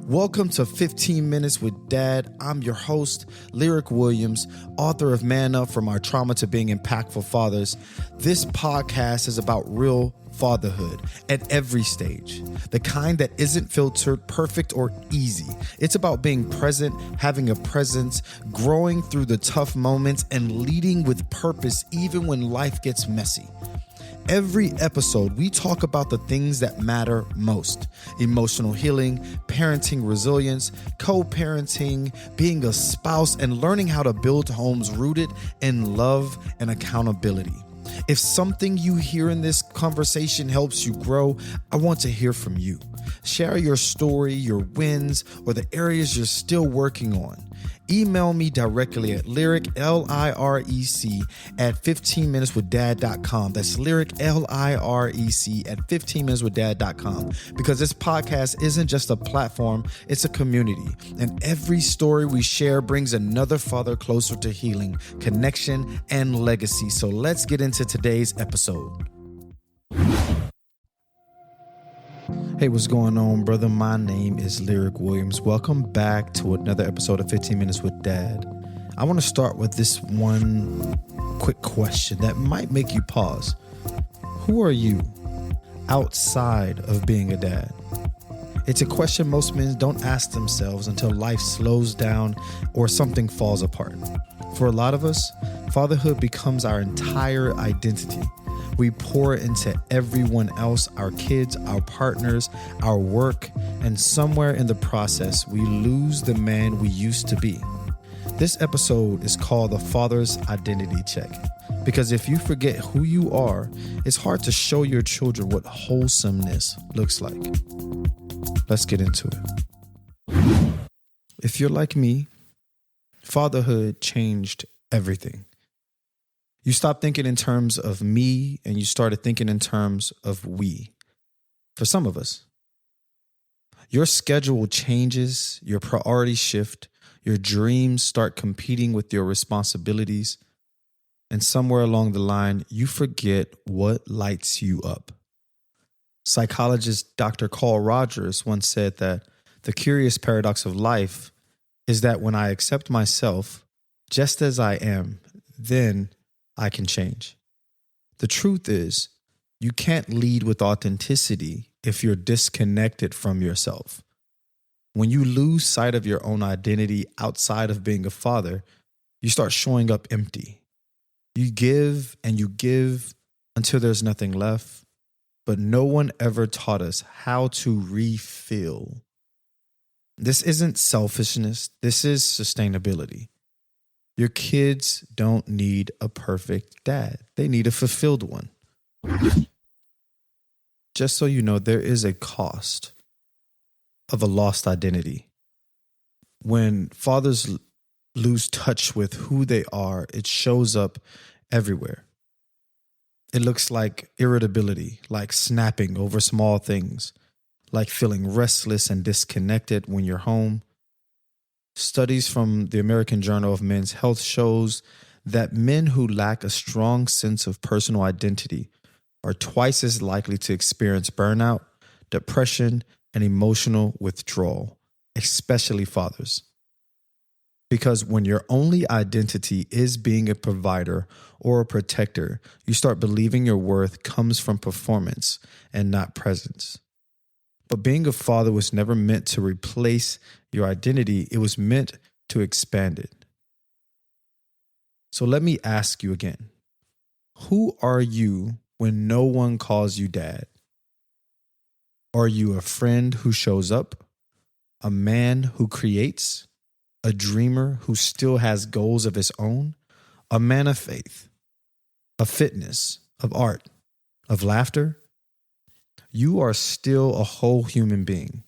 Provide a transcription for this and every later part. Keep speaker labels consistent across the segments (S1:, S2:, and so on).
S1: Welcome to 15 Minutes with Dad. I'm your host, Lirec Williams, author of Man Up From Our Trauma to Being Impactful Fathers. This podcast is about real fatherhood at every stage, the kind that isn't filtered, perfect, or easy. It's about being present, having a presence, growing through the tough moments, and leading with purpose even when life gets messy. Every episode, we talk about the things that matter most: emotional healing, parenting resilience, co-parenting, being a spouse, and learning how to build homes rooted in love and accountability. If something you hear in this conversation helps you grow, I want to hear from you. Share your story, your wins, or the areas you're still working on. Email me directly at Lirec, L-I-R-E-C, at 15minuteswithdad.com. That's Lirec, L-I-R-E-C, at 15minuteswithdad.com. Because this podcast isn't just a platform, it's a community. And every story we share brings another father closer to healing, connection, and legacy. So let's get into today's episode. Hey, what's going on, brother? My name is Lirec Williams. Welcome back to another episode of 15 Minutes with Dad. I want to start with this one quick question that might make you pause. Who are you outside of being a dad? It's a question most men don't ask themselves until life slows down or something falls apart. For a lot of us, fatherhood becomes our entire identity. We pour into everyone else, our kids, our partners, our work, and somewhere in the process, we lose the man we used to be. This episode is called The Father's Identity Check, because if you forget who you are, it's hard to show your children what wholesomeness looks like. Let's get into it. If you're like me, fatherhood changed everything. You stopped thinking in terms of me and you started thinking in terms of we. For some of us, your schedule changes, your priorities shift, your dreams start competing with your responsibilities, and somewhere along the line, you forget what lights you up. Psychologist Dr. Carl Rogers once said that the curious paradox of life is that when I accept myself just as I am, then I can change. The truth is, you can't lead with authenticity if you're disconnected from yourself. When you lose sight of your own identity outside of being a father, you start showing up empty. You give and you give until there's nothing left, but no one ever taught us how to refill. This isn't selfishness, this is sustainability. Your kids don't need a perfect dad. They need a fulfilled one. Just so you know, there is a cost of a lost identity. When fathers lose touch with who they are, it shows up everywhere. It looks like irritability, like snapping over small things, like feeling restless and disconnected when you're home. Studies from the American Journal of Men's Health shows that men who lack a strong sense of personal identity are twice as likely to experience burnout, depression, and emotional withdrawal, especially fathers. Because when your only identity is being a provider or a protector, you start believing your worth comes from performance and not presence. But being a father was never meant to replace your identity. It was meant to expand it. So let me ask you again. Who are you when no one calls you dad? Are you a friend who shows up? A man who creates? A dreamer who still has goals of his own? A man of faith, of fitness, of art, of laughter? You are still a whole human being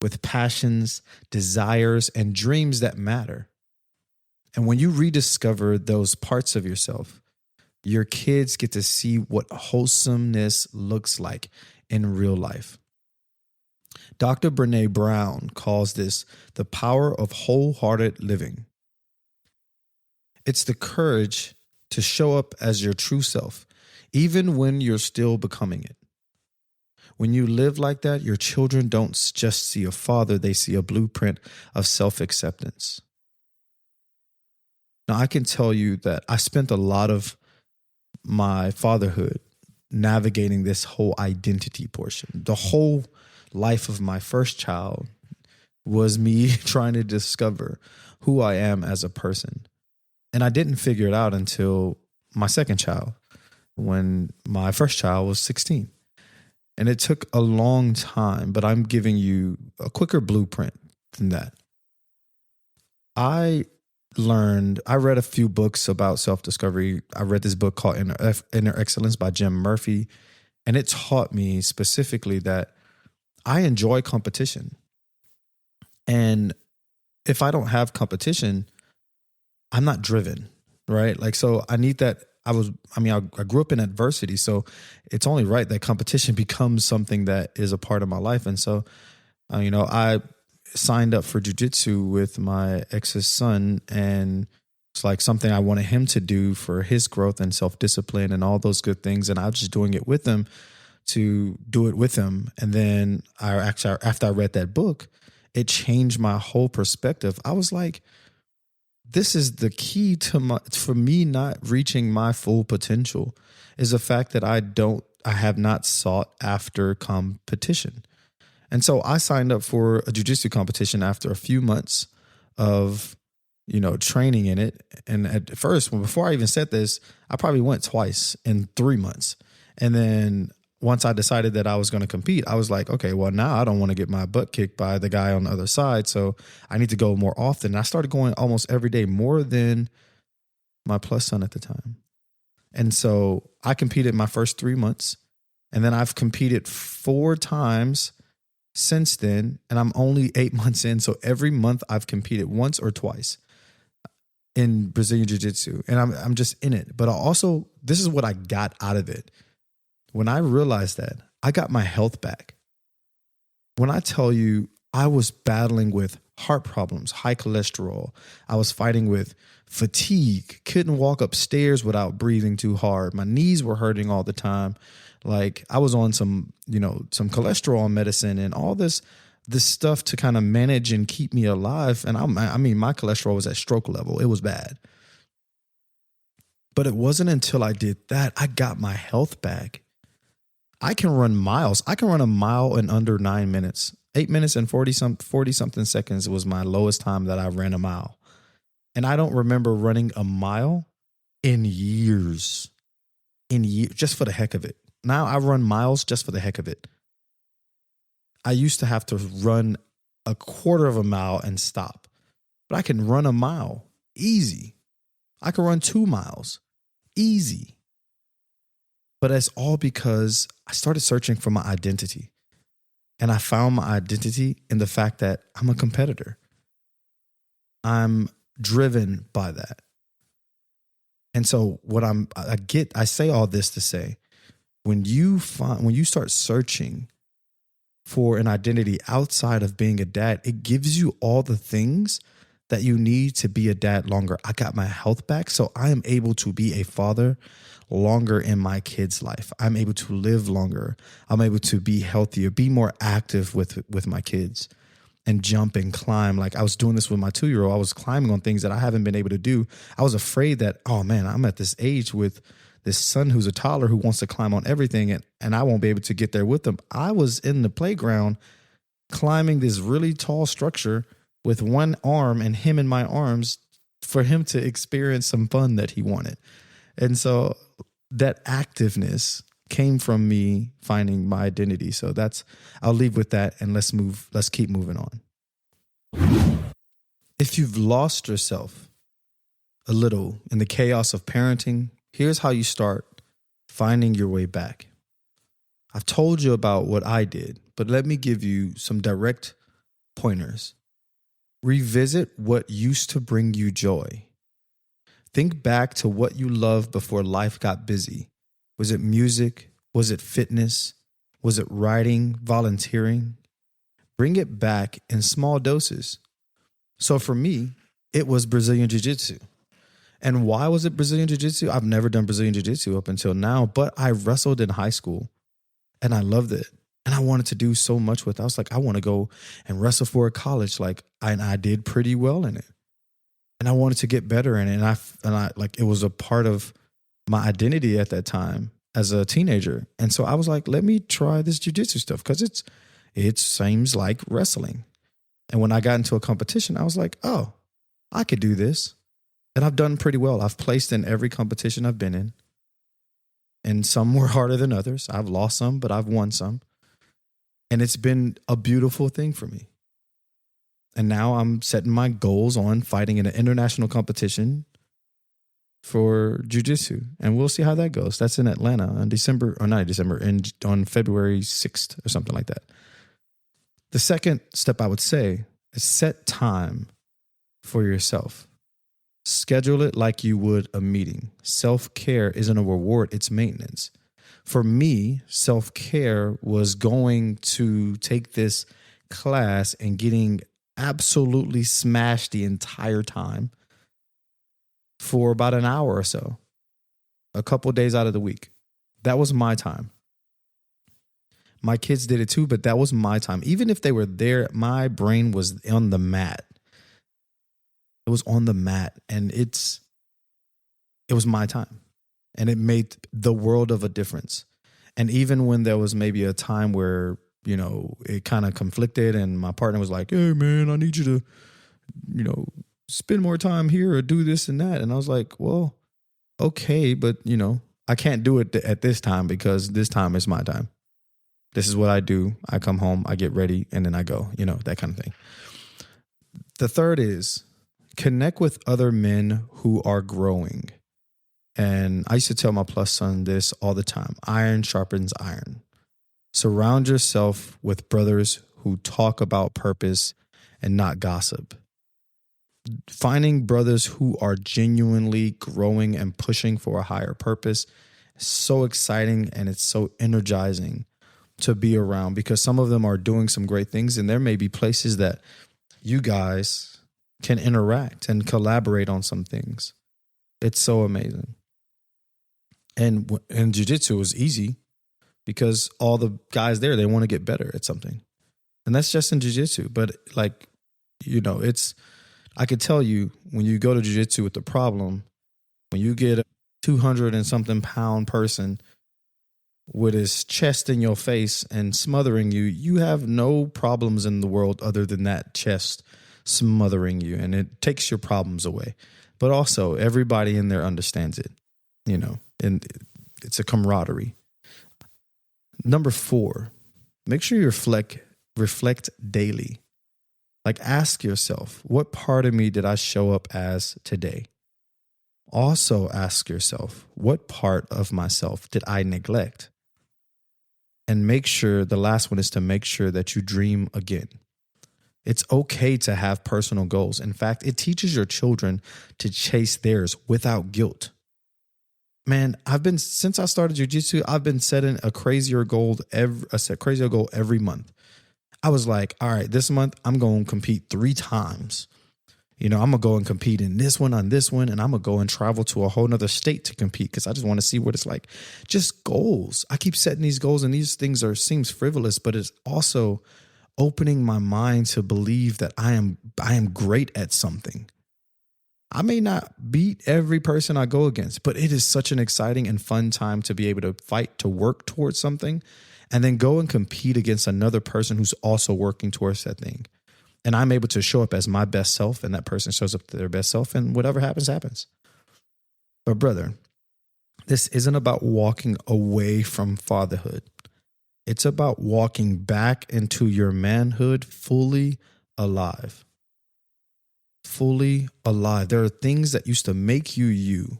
S1: with passions, desires, and dreams that matter. And when you rediscover those parts of yourself, your kids get to see what wholesomeness looks like in real life. Dr. Brené Brown calls this the power of wholehearted living. It's the courage to show up as your true self, even when you're still becoming it. When you live like that, your children don't just see a father, they see a blueprint of self-acceptance. Now, I can tell you that I spent a lot of my fatherhood navigating this whole identity portion. The whole life of my first child was me trying to discover who I am as a person. And I didn't figure it out until my second child, when my first child was 16. And it took a long time, but I'm giving you a quicker blueprint than that. I read a few books about self-discovery. I read this book called Inner Excellence by Jim Murphy, and it taught me specifically that I enjoy competition. And if I don't have competition, I'm not driven, right? Like, so I need that. I grew up in adversity, so it's only right that competition becomes something that is a part of my life. And so, I signed up for jujitsu with my ex's son, and it's like something I wanted him to do for his growth and self-discipline and all those good things. And I was just doing it with him to do it with him. And then after I read that book, it changed my whole perspective. I was like, this is the key for me not reaching my full potential, is the fact that I have not sought after competition. And so I signed up for a jiu-jitsu competition after a few months of, training in it. And at first, before I even said this, I probably went twice in 3 months. And then once I decided that I was going to compete, I was like, okay, well, now I don't want to get my butt kicked by the guy on the other side. So I need to go more often. And I started going almost every day, more than my plus son at the time. And so I competed my first 3 months, and then I've competed 4 times since then. And I'm only 8 months in. So every month I've competed once or twice in Brazilian Jiu-Jitsu. And I'm just in it. But this is what I got out of it. When I realized that, I got my health back. When I tell you, I was battling with heart problems, high cholesterol. I was fighting with fatigue, couldn't walk upstairs without breathing too hard. My knees were hurting all the time. Like, I was on some cholesterol medicine and all this stuff to kind of manage and keep me alive. And my cholesterol was at stroke level. It was bad. But it wasn't until I did that, I got my health back. I can run miles. I can run a mile in under 9 minutes. 8 minutes and 40 something seconds was my lowest time that I ran a mile. And I don't remember running a mile in years, just for the heck of it. Now I run miles just for the heck of it. I used to have to run a quarter of a mile and stop, but I can run a mile easy. I can run 2 miles easy. But it's all because I started searching for my identity. And I found my identity in the fact that I'm a competitor. I'm driven by that. And so I say all this to say, when you start searching for an identity outside of being a dad, it gives you all the things that you need to be a dad longer. I got my health back, so I am able to be a father longer in my kid's life. I'm able to live longer. I'm able to be healthier, be more active with my kids, and jump and climb. Like, I was doing this with my 2-year-old. I was climbing on things that I haven't been able to do. I was afraid that, oh man, I'm at this age with this son who's a toddler who wants to climb on everything, and I won't be able to get there with him. I was in the playground climbing this really tall structure with one arm and him in my arms for him to experience some fun that he wanted. And so that activeness came from me finding my identity. So I'll leave with that, and let's keep moving on. If you've lost yourself a little in the chaos of parenting, here's how you start finding your way back. I've told you about what I did, but let me give you some direct pointers. Revisit what used to bring you joy. Think back to what you loved before life got busy. Was it music? Was it fitness? Was it writing, volunteering? Bring it back in small doses. So for me, it was Brazilian Jiu-Jitsu. And why was it Brazilian Jiu-Jitsu? I've never done Brazilian Jiu-Jitsu up until now, but I wrestled in high school and I loved it. And I wanted to do so much with it. I was like, I want to go and wrestle for a college. And I did pretty well in it. And I wanted to get better in it. And I like, it was a part of my identity at that time as a teenager. And so I was like, let me try this jiu-jitsu stuff because it seems like wrestling. And when I got into a competition, I was like, oh, I could do this. And I've done pretty well. I've placed in every competition I've been in. And some were harder than others. I've lost some, but I've won some. And it's been a beautiful thing for me. And now I'm setting my goals on fighting in an international competition for jiu-jitsu. And we'll see how that goes. That's in Atlanta on on February 6th or something like that. The second step I would say is set time for yourself. Schedule it like you would a meeting. Self-care isn't a reward, it's maintenance. For me, self-care was going to take this class and getting absolutely smashed the entire time for about an hour or so, a couple of days out of the week. That was my time. My kids did it too, but that was my time. Even if they were there, my brain was on the mat. It was on the mat, and it was my time. And it made the world of a difference. And even when there was maybe a time where, it kind of conflicted and my partner was like, hey, man, I need you to, spend more time here or do this and that. And I was like, well, okay, but, I can't do it at this time because this time is my time. This is what I do. I come home, I get ready, and then I go, that kind of thing. The third is connect with other men who are growing. And I used to tell my plus son this all the time. Iron sharpens iron. Surround yourself with brothers who talk about purpose and not gossip. Finding brothers who are genuinely growing and pushing for a higher purpose is so exciting, and it's so energizing to be around because some of them are doing some great things, and there may be places that you guys can interact and collaborate on some things. It's so amazing. And jiu-jitsu is easy because all the guys there, they want to get better at something. And that's just in jiu-jitsu. But I could tell you when you go to jiu-jitsu with the problem, when you get a 200 and something pound person with his chest in your face and smothering you, you have no problems in the world other than that chest smothering you. And it takes your problems away. But also everybody in there understands it, and it's a camaraderie. Number 4, make sure you reflect daily. Like ask yourself, what part of me did I show up as today? Also ask yourself, what part of myself did I neglect? And the last one is to make sure that you dream again. It's okay to have personal goals. In fact, it teaches your children to chase theirs without guilt. Man, since I started jiu-jitsu, I've been setting a crazier goal every month. I was like, all right, this month I'm going to compete 3 times. I'm going to go and compete in this one, on this one, and I'm going to go and travel to a whole nother state to compete because I just want to see what it's like. Just goals. I keep setting these goals, and these things seems frivolous, but it's also opening my mind to believe that I am great at something. I may not beat every person I go against, but it is such an exciting and fun time to be able to fight, to work towards something, and then go and compete against another person who's also working towards that thing. And I'm able to show up as my best self, and that person shows up to their best self, and whatever happens, happens. But brother, this isn't about walking away from fatherhood. It's about walking back into your manhood fully alive. Fully alive. There are things that used to make you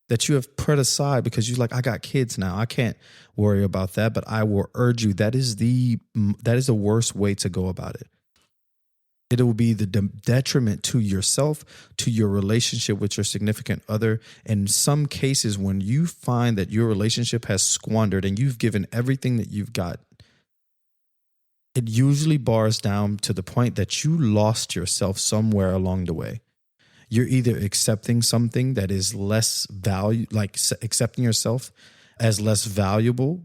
S1: that you have put aside because you're like, I got kids now. I can't worry about that. But I will urge you, that is the worst way to go about it. It will be the detriment to yourself, to your relationship with your significant other. In some cases, when you find that your relationship has squandered and you've given everything that you've got, it usually bars down to the point that you lost yourself somewhere along the way. You're either accepting something that is less value, like accepting yourself as less valuable,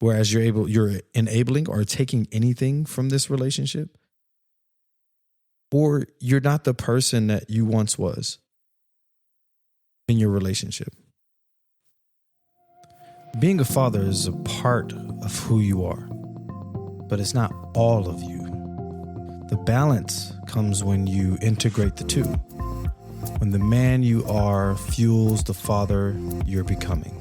S1: whereas you're enabling or taking anything from this relationship, or you're not the person that you once was in your relationship. Being a father is a part of who you are, but it's not all of you. The balance comes when you integrate the two. When the man you are fuels the father you're becoming.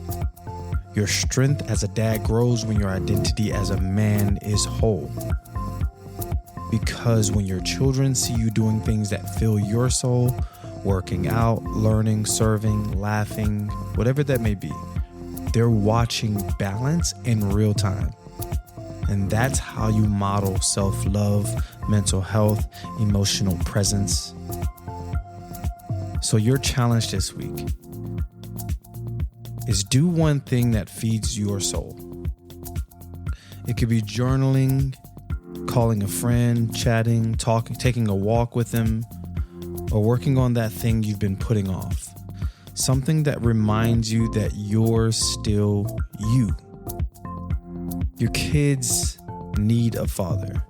S1: Your strength as a dad grows when your identity as a man is whole. Because when your children see you doing things that fill your soul, working out, learning, serving, laughing, whatever that may be, they're watching balance in real time. And that's how you model self-love, mental health, emotional presence. So your challenge this week is do one thing that feeds your soul. It could be journaling, calling a friend, chatting, talking, taking a walk with them, or working on that thing you've been putting off. Something that reminds you that you're still you. Your kids need a father.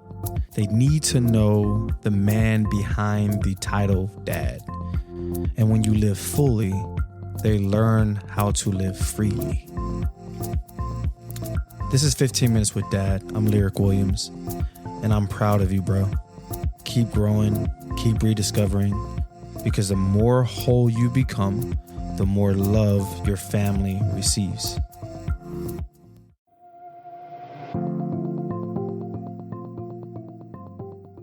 S1: They need to know the man behind the title dad. And when you live fully, they learn how to live freely. This is 15 Minutes with Dad. I'm Lirec Williams, and I'm proud of you, bro. Keep growing, keep rediscovering, because the more whole you become, the more love your family receives.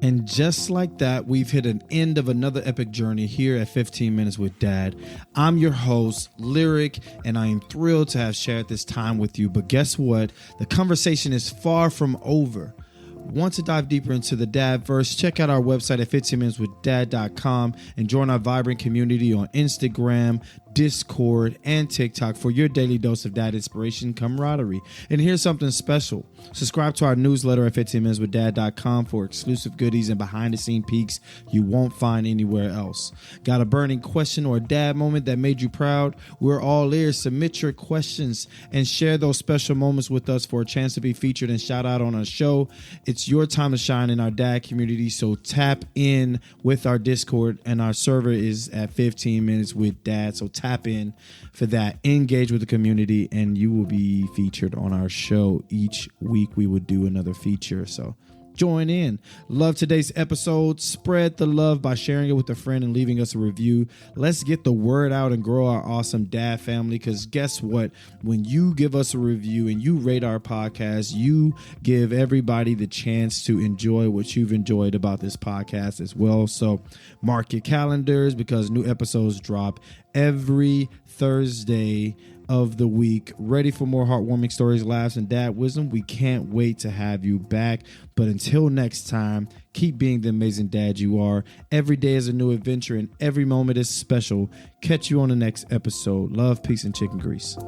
S1: And just like that, we've hit an end of another epic journey here at 15 Minutes with Dad. I'm your host, Lirec, and I am thrilled to have shared this time with you. But guess what? The conversation is far from over. Want to dive deeper into the Dadverse? Check out our website at 15minuteswithdad.com and join our vibrant community on Instagram, Discord, and TikTok for your daily dose of dad inspiration, camaraderie. And here's something special. Subscribe to our newsletter at 15minuteswithdad.com for exclusive goodies and behind-the-scene peeks you won't find anywhere else. Got a burning question or a dad moment that made you proud? We're all ears. Submit your questions and share those special moments with us for a chance to be featured and shout out on our show. It's your time to shine in our dad community, so tap in with our Discord, and our server is at 15 Minutes with Dad. So tap in for that. Engage with the community, and you will be featured on our show. Each week we would do another feature, so join in. Love today's episode. Spread the love by sharing it with a friend and leaving us a review. Let's get the word out and grow our awesome dad family, because guess what? When you give us a review and you rate our podcast, you give everybody the chance to enjoy what you've enjoyed about this podcast as well. So mark your calendars, because new episodes drop every Thursday of the week. Ready for more heartwarming stories, laughs, and dad wisdom? We can't wait to have you back. But until next time, keep being the amazing dad you are. Every day is a new adventure, and every moment is special. Catch you on the next episode. Love, peace, and chicken grease.